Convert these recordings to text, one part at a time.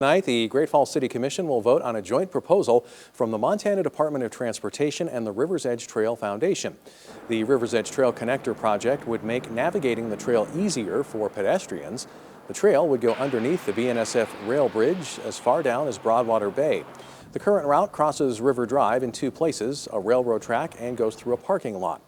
Tonight, the Great Falls City Commission will vote on a joint proposal from the Montana Department of Transportation and the River's Edge Trail Foundation. The River's Edge Trail Connector project would make navigating the trail easier for pedestrians. The trail would go underneath the BNSF rail bridge as far down as Broadwater Bay. The current route crosses River Drive in two places, a railroad track, and goes through a parking lot.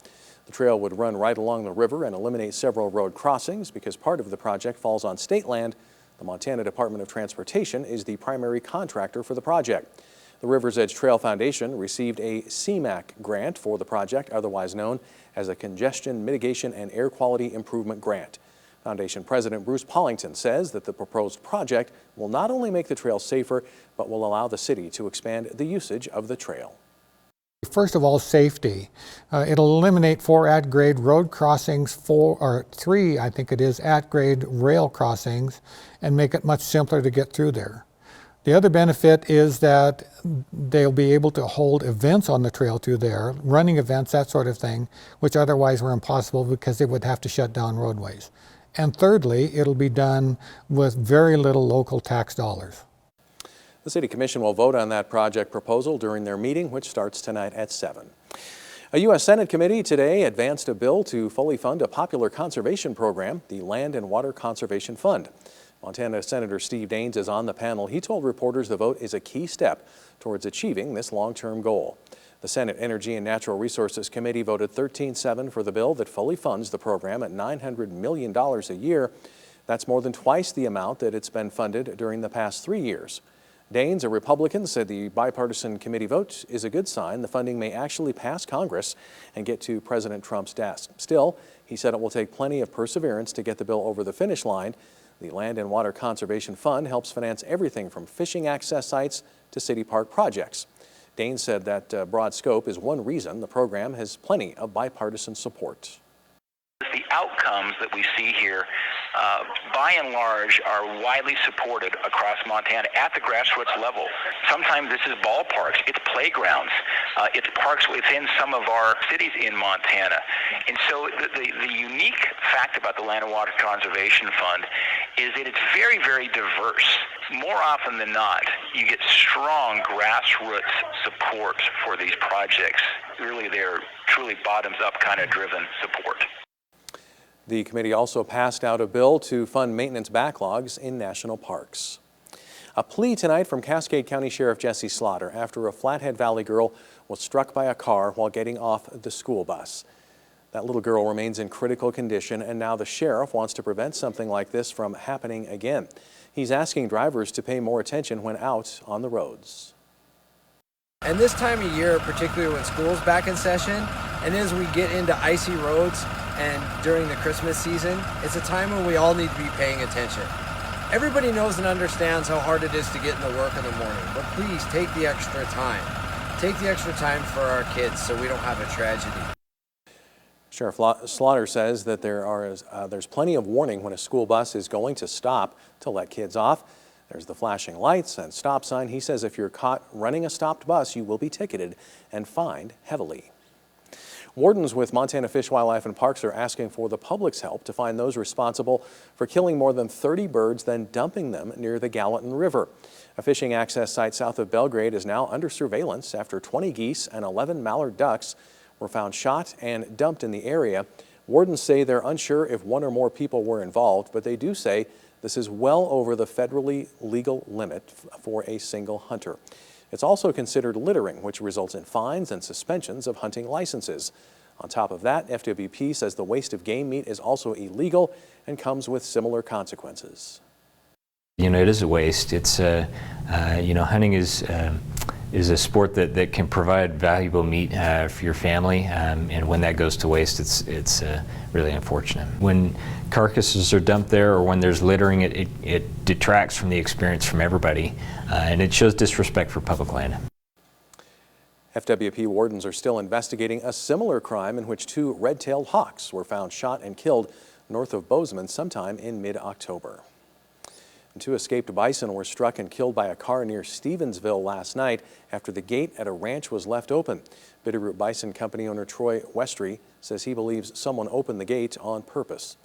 The trail would run right along the river and eliminate several road crossings because part of the project falls on state land. The Montana Department of Transportation is the primary contractor for the project. The River's Edge Trail Foundation received a CMAQ grant for the project, otherwise known as a Congestion Mitigation and Air Quality Improvement Grant. Foundation President Bruce Pollington says that the proposed project will not only make the trail safer, but will allow the city to expand the usage of the trail. First of all, safety. It'll eliminate 4 at-grade road crossings, 3, I think it is, at-grade rail crossings, and make it much simpler to get through there. The other benefit is that they'll be able to hold events on the trail through there, running events, that sort of thing, which otherwise were impossible because they would have to shut down roadways. And thirdly, it'll be done with very little local tax dollars. The City Commission will vote on that project proposal during their meeting, which starts tonight at 7. A U.S. Senate committee today advanced a bill to fully fund a popular conservation program, the Land and Water Conservation Fund. Montana Senator Steve Daines is on the panel. He told reporters the vote is a key step towards achieving this long-term goal. The Senate Energy and Natural Resources Committee voted 13-7 for the bill that fully funds the program at $900 million a year. That's more than twice the amount that it's been funded during the past 3 years. Daines, a Republican, said the bipartisan committee vote is a good sign. The funding may actually pass Congress and get to President Trump's desk. Still, he said it will take plenty of perseverance to get the bill over the finish line. The Land and Water Conservation Fund helps finance everything from fishing access sites to city park projects. Daines said that broad scope is one reason the program has plenty of bipartisan support. The outcomes that we see here, by and large, are widely supported across Montana at the grassroots level. Sometimes this is ballparks, it's playgrounds, it's parks within some of our cities in Montana. And so the unique fact about the Land and Water Conservation Fund is that it's very, very diverse. More often than not, you get strong grassroots support for these projects. Really, they're truly bottoms-up kind of driven support. The committee also passed out a bill to fund maintenance backlogs in national parks. A plea tonight from Cascade County Sheriff Jesse Slaughter after a Flathead Valley girl was struck by a car while getting off the school bus. That little girl remains in critical condition, and now the sheriff wants to prevent something like this from happening again. He's asking drivers to pay more attention when out on the roads. And this time of year, particularly when school's back in session, and as we get into icy roads and during the Christmas season, it's a time when we all need to be paying attention. Everybody knows and understands how hard it is to get into work in the morning, but please take the extra time. Take the extra time for our kids so we don't have a tragedy. Sheriff Slaughter says that there's plenty of warning when a school bus is going to stop to let kids off. There's the flashing lights and stop sign. He says if you're caught running a stopped bus, you will be ticketed and fined heavily. Wardens with Montana Fish, Wildlife and Parks are asking for the public's help to find those responsible for killing more than 30 birds, then dumping them near the Gallatin River. A fishing access site south of Belgrade is now under surveillance after 20 geese and 11 mallard ducks were found shot and dumped in the area. Wardens say they're unsure if one or more people were involved, but they do say this is well over the federally legal limit for a single hunter. It's also considered littering, which results in fines and suspensions of hunting licenses. On top of that, FWP says the waste of game meat is also illegal and comes with similar consequences. You know, it is a waste. It's hunting is a sport that can provide valuable meat for your family, and when that goes to waste, it's really unfortunate. When carcasses are dumped there or when there's littering, it detracts from the experience from everybody, and it shows disrespect for public land. FWP wardens are still investigating a similar crime in which 2 red-tailed hawks were found shot and killed north of Bozeman sometime in mid-October. 2 escaped bison were struck and killed by a car near Stevensville last night after the gate at a ranch was left open. Bitterroot Bison Company owner Troy Westry says he believes someone opened the gate on purpose.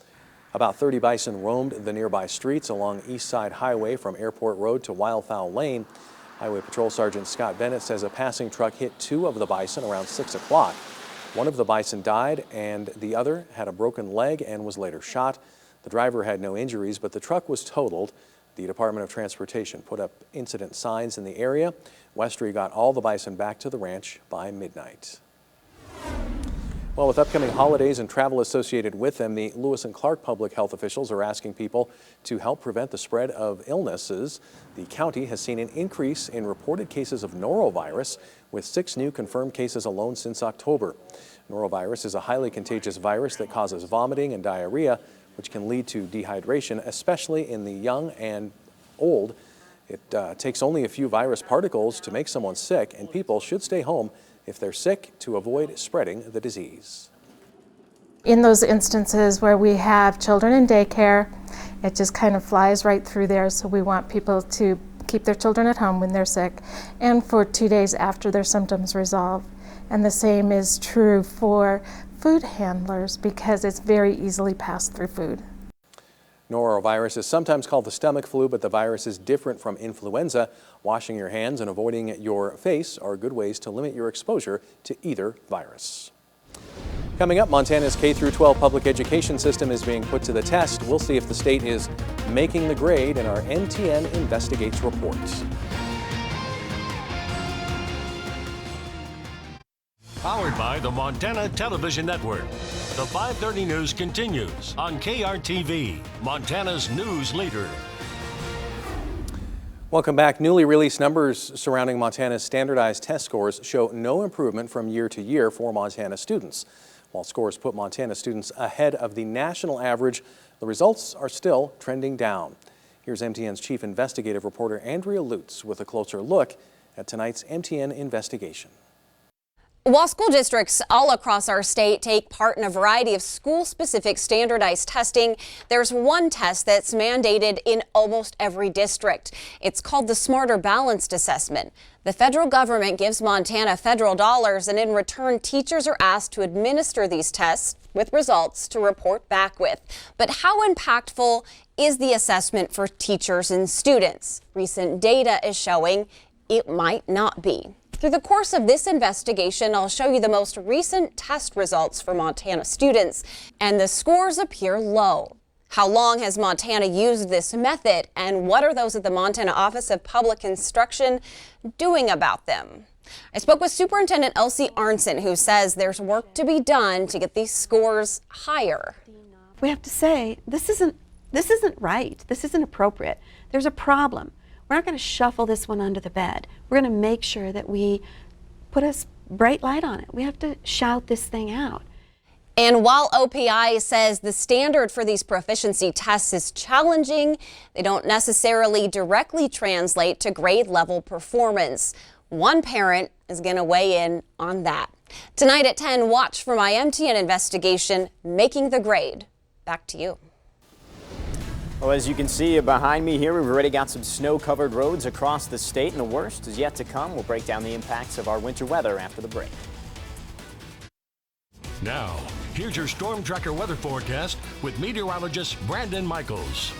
About 30 bison roamed the nearby streets along East Side Highway from Airport Road to Wildfowl Lane. Highway Patrol Sergeant Scott Bennett says a passing truck hit 2 of the bison around 6 o'clock. One of the bison died and the other had a broken leg and was later shot. The driver had no injuries, but the truck was totaled. The Department of Transportation put up incident signs in the area. Westry got all the bison back to the ranch by midnight. Well, with upcoming holidays and travel associated with them, the Lewis and Clark public health officials are asking people to help prevent the spread of illnesses. The county has seen an increase in reported cases of norovirus, with 6 new confirmed cases alone since October. Norovirus is a highly contagious virus that causes vomiting and diarrhea, which can lead to dehydration, especially in the young and old. It takes only a few virus particles to make someone sick, and people should stay home if they're sick to avoid spreading the disease. In those instances where we have children in daycare, it just kind of flies right through there. So we want people to keep their children at home when they're sick and for 2 days after their symptoms resolve. And the same is true for food handlers because it's very easily passed through food. Norovirus is sometimes called the stomach flu, but the virus is different from influenza. Washing your hands and avoiding your face are good ways to limit your exposure to either virus. Coming up, Montana's K-12 public education system is being put to the test. We'll see if the state is making the grade in our MTN Investigates report. Powered by the Montana Television Network. The 5:30 news continues on KRTV, Montana's news leader. Welcome back. Newly released numbers surrounding Montana's standardized test scores show no improvement from year to year for Montana students. While scores put Montana students ahead of the national average, the results are still trending down. Here's MTN's chief investigative reporter Andrea Lutz with a closer look at tonight's MTN Investigation. While school districts all across our state take part in a variety of school-specific standardized testing, there's one test that's mandated in almost every district. It's called the Smarter Balanced Assessment. The federal government gives Montana federal dollars, and in return, teachers are asked to administer these tests with results to report back with. But how impactful is the assessment for teachers and students? Recent data is showing it might not be. Through the course of this investigation, I'll show you the most recent test results for Montana students, and the scores appear low. How long has Montana used this method, and what are those at the Montana Office of Public Instruction doing about them? I spoke with Superintendent Elsie Arnson, who says there's work to be done to get these scores higher. We have to say, this isn't right. This isn't appropriate. There's a problem. We're not going to shuffle this one under the bed. We're going to make sure that we put a bright light on it. We have to shout this thing out. And while OPI says the standard for these proficiency tests is challenging, they don't necessarily directly translate to grade level performance. One parent is going to weigh in on that. Tonight at 10, watch for my MTN Investigation, Making the Grade. Back to you. Well, as you can see behind me here, we've already got some snow-covered roads across the state, and the worst is yet to come. We'll break down the impacts of our winter weather after the break. Now, here's your Storm Tracker weather forecast with meteorologist Brandon Michaels.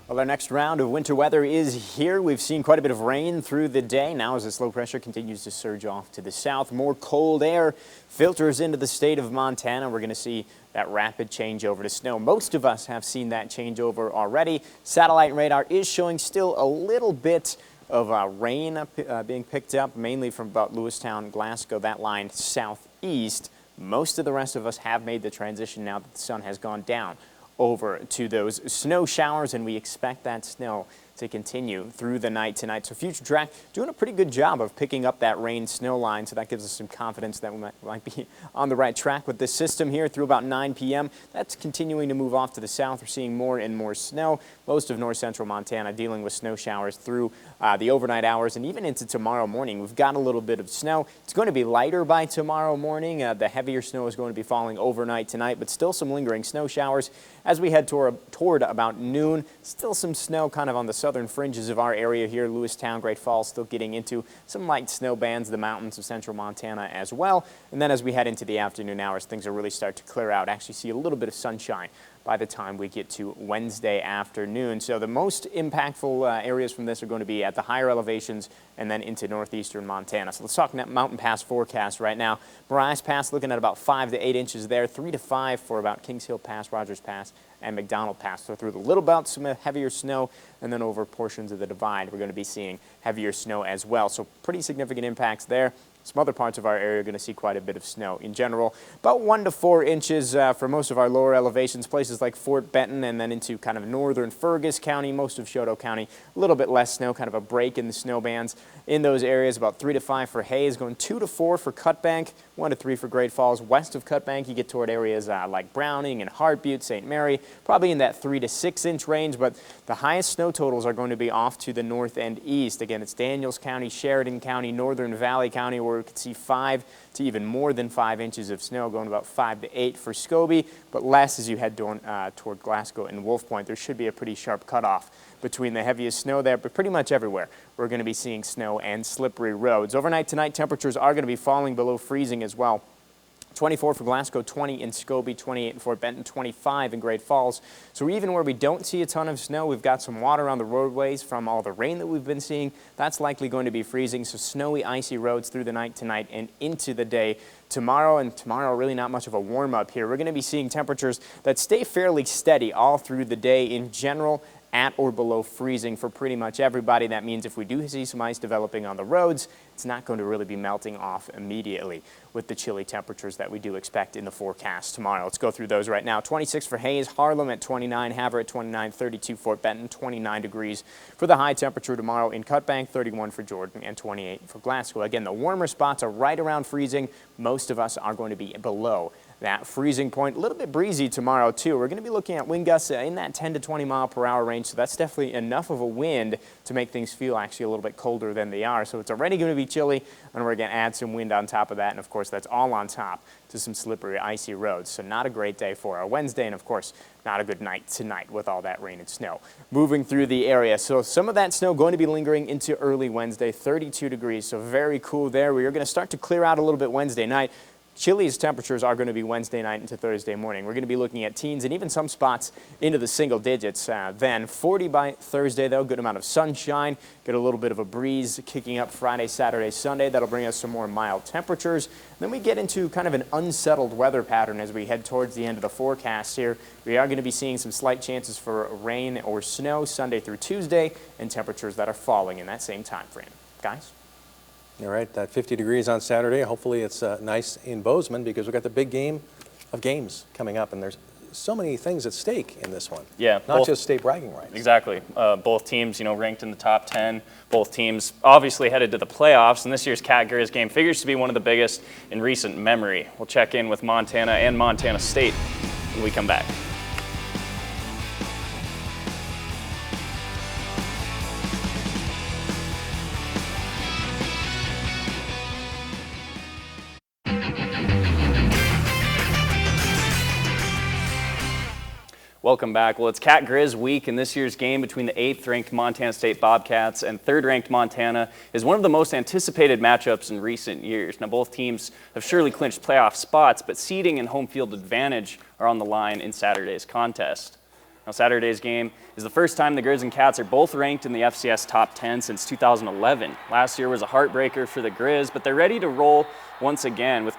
Well, our next round of winter weather is here. We've seen quite a bit of rain through the day. Now, as this low pressure continues to surge off to the south, more cold air filters into the state of Montana. We're going to see that rapid changeover to snow. Most of us have seen that changeover already. Satellite radar is showing still a little bit of rain being picked up, mainly from about Lewistown, Glasgow, that line southeast. Most of the rest of us have made the transition now that the sun has gone down over to those snow showers, and we expect that snow to continue through the night tonight. So Future Track doing a pretty good job of picking up that rain snow line, so that gives us some confidence that we might be on the right track with this system here through about 9 p.m. That's continuing to move off to the south. We're seeing more and more snow. Most of north central Montana dealing with snow showers through the overnight hours and even into tomorrow morning. We've got a little bit of snow. It's going to be lighter by tomorrow morning. The heavier snow is going to be falling overnight tonight, but still some lingering snow showers as we head toward about noon. Still some snow kind of on the southern fringes of our area here. Lewistown, Great Falls still getting into some light snow bands, the mountains of central Montana as well. And then as we head into the afternoon hours, things will really start to clear out. Actually see a little bit of sunshine by the time we get to Wednesday afternoon. So the most impactful areas from this are going to be at the higher elevations and then into northeastern Montana. So let's talk Mountain Pass forecast right now. Mirage Pass looking at about 5 to 8 inches there, 3 to 5 for about Kings Hill Pass, Rogers Pass, and McDonald Pass. So through the Little Belt, some heavier snow, and then over portions of the Divide, we're going to be seeing heavier snow as well. So pretty significant impacts there. Some other parts of our area are going to see quite a bit of snow. In general, about 1 to 4 inches for most of our lower elevations, places like Fort Benton and then into kind of northern Fergus County, most of Choteau County, a little bit less snow, kind of a break in the snow bands in those areas. About 3 to 5 for Hayes, going 2 to 4 for Cutbank, 1 to 3 for Great Falls. West of Cutbank, you get toward areas like Browning and Hart Butte, St. Mary, probably in that 3 to 6 inch range, but the highest snow totals are going to be off to the north and east. Again, it's Daniels County, Sheridan County, Northern Valley County, where we could see 5 to even more than 5 inches of snow, going about 5 to 8 for Scobie, but less as you head toward Glasgow and Wolf Point. There should be a pretty sharp cutoff between the heaviest snow there, but pretty much everywhere we're going to be seeing snow and slippery roads. Overnight tonight, temperatures are going to be falling below freezing as well. 24 for Glasgow, 20 in Scobie, 28 in Fort Benton, 25 in Great Falls. So even where we don't see a ton of snow, we've got some water on the roadways from all the rain that we've been seeing. That's likely going to be freezing, so snowy, icy roads through the night tonight and into the day tomorrow. And tomorrow, really not much of a warm-up here. We're going to be seeing temperatures that stay fairly steady all through the day in general, at or below freezing for pretty much everybody. That means if we do see some ice developing on the roads, it's not going to really be melting off immediately with the chilly temperatures that we do expect in the forecast tomorrow. Let's go through those right now. 26 for Hayes, Harlem at 29, Havre at 29, 32 Fort Benton, 29 degrees for the high temperature tomorrow in Cutbank, 31 for Jordan, and 28 for Glasgow. Again, the warmer spots are right around freezing. Most of us are going to be below that freezing point. A little bit breezy tomorrow too. We're going to be looking at wind gusts in that 10 to 20 mile per hour range, so that's definitely enough of a wind to make things feel actually a little bit colder than they are. So it's already going to be chilly, and we're going to add some wind on top of that, and of course that's all on top to some slippery, icy roads. So not a great day for our Wednesday, and of course not a good night tonight with all that rain and snow moving through the area. So some of that snow going to be lingering into early Wednesday, 32 degrees, so very cool there. We are going to start to clear out a little bit Wednesday night. Chilliest temperatures are going to be Wednesday night into Thursday morning. We're going to be looking at teens and even some spots into the single digits. Then 40 by Thursday, though, good amount of sunshine, get a little bit of a breeze kicking up Friday, Saturday, Sunday. That'll bring us some more mild temperatures. Then we get into kind of an unsettled weather pattern as we head towards the end of the forecast here. We are going to be seeing some slight chances for rain or snow Sunday through Tuesday, and temperatures that are falling in that same time frame. Guys? All right, that 50 degrees on Saturday. Hopefully it's nice in Bozeman because we've got the big game of games coming up, and there's so many things at stake in this one. Yeah. Not just state bragging rights. Exactly. Both teams, ranked in the top 10. Both teams obviously headed to the playoffs, and this year's Cat Grizz game figures to be one of the biggest in recent memory. We'll check in with Montana and Montana State when we come back. Welcome back. Well, it's Cat Grizz week, and this year's game between the 8th-ranked Montana State Bobcats and 3rd-ranked Montana is one of the most anticipated matchups in recent years. Now, both teams have surely clinched playoff spots, but seeding and home field advantage are on the line in Saturday's contest. Now, Saturday's game is the first time the Grizz and Cats are both ranked in the FCS top 10 since 2011. Last year was a heartbreaker for the Grizz, but they're ready to roll once again with